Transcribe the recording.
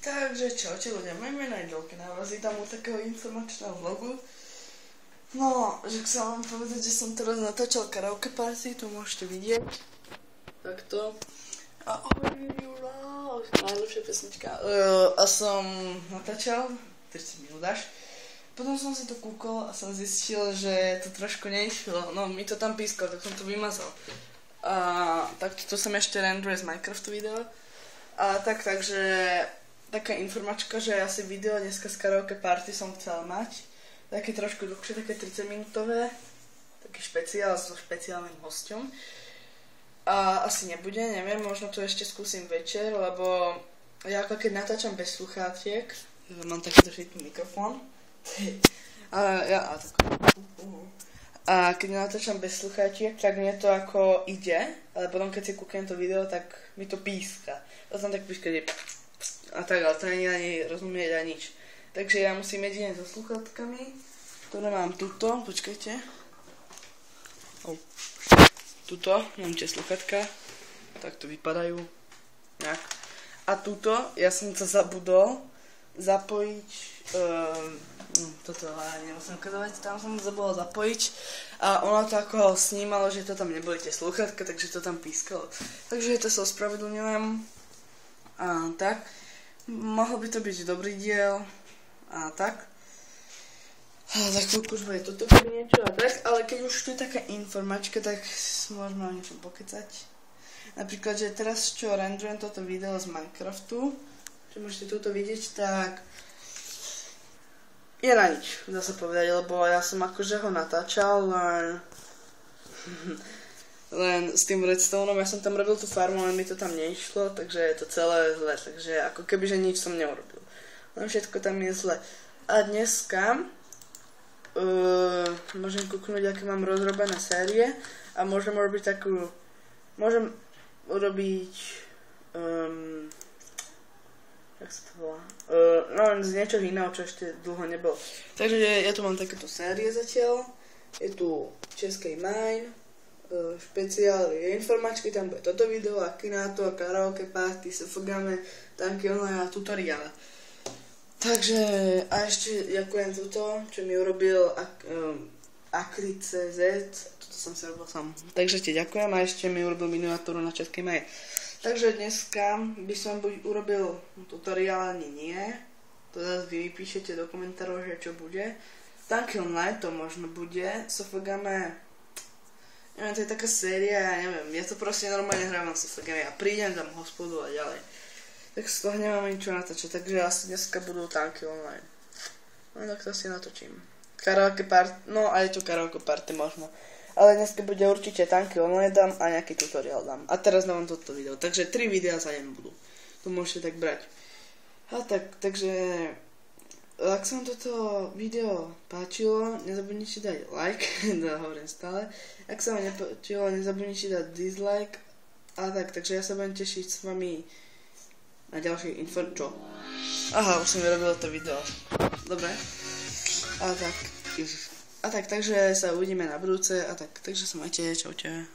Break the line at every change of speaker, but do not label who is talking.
Takže čaute ľudia, moje meno je Joker, na vás vítam u takého informačného vlogu. No, že chcem vám povedať, že som teraz natáčal karaoke party, to môžete vidieť. Takto. A najlepšia pesnička. A som natáčal 30 minút až. Potom som si to kúkol a som zistil, že to trošku neišlo. No, mi to tam pískalo, tak som to vymazal. A tak to som ešte renderuje z Minecraftu video. A takže taká informačka, že asi video dneska z karaoke party som chcel mať. Také trošku dlhšie, také 30 minútové. Taký špeciál so špeciálnym hosťom. A asi nebude, neviem, možno to ešte skúsim večer, lebo ja ako keď natáčam bez sluchátiek, mám takýto šitný mikrofón. A keď natáčam bez sluchátiek, tak mne to ako ide, ale potom keď si kúknem to video, tak mi to píska. To tam tak píska, že a tak, ale to nie je ani rozumieť ani nič. Takže ja musím jedine so sluchátkami, ktoré mám tuto, počkajte. Tuto, mám tie sluchátka, tak to vypadajú. Nejak. A tuto, ja som to zabudol zapojiť, toto nemusím ukazovať, tam som to zabudol zapojiť a ono to ako snímalo, že to tam neboli tie sluchátka, takže to tam pískalo. Takže to sa ospravedlňujem. A tak. Mohol by to byť dobrý diel a tak. Za chvíľku už bude toto niečo a tak, ale keď už je taká informačka, tak môžeme o niečom pokecať. Napríklad, že teraz čo renderujem toto video z Minecraftu, čo môžete tuto vidieť, tak je na nič, dá sa povedať, lebo ja som akože ho natáčal, len s tým redstoneom, ja som tam robil tú farmu, len mi to tam neišlo, takže je to celé zle, takže ako keby, že nič som neurobil. Len všetko tam je zle. A dneska môžem kúknúť, aké mám rozrobené série a môžem urobiť takú, môžem urobiť jak sa to volá, no len z niečoho iného, čo ešte dlho nebolo. Takže ja tu mám takéto série zatiaľ, je tu Českej Mine, špeciál je informačky, tam bude toto video, Akinator, karaoke party, SFGame, tanky online a tutoriál. Takže, a ešte ďakujem toto, čo mi urobil Akri.cz, toto som si robil sám. Takže ti ďakujem a ešte mi urobil miniatúru na Českej Maje. Takže dneska by som buď urobil tutoriál, ani nie. To zase vy vypíšete do komentárov, že čo bude. Tanky online to možno bude, SFGame. Neviem, to je taká séria, ja neviem, ja to proste normálne hrávam sa SFGame a prídem tam hospodu a ďalej. Tak z toho nemám ničo natáčať, takže asi dneska budú tanky online. No tak to si natočím. Karaoke party, no aj tu karaoke party možno. Ale dneska bude určite tanky online dám a nejaký tutoriál dám. A teraz dávam toto video, takže 3 videá za deň budú. To môžete tak brať. A tak, takže ak sa vám toto video páčilo, nezabudnite dať like, hovorím stále. Ak sa vám nepáčilo, nezabudnite dať dislike. A tak, takže ja sa budem tešiť s vami na ďalšie čo? Aha, už som vyrobil to video. Dobre. A tak, takže sa uvidíme na budúce. A tak, takže sa majte, čaute.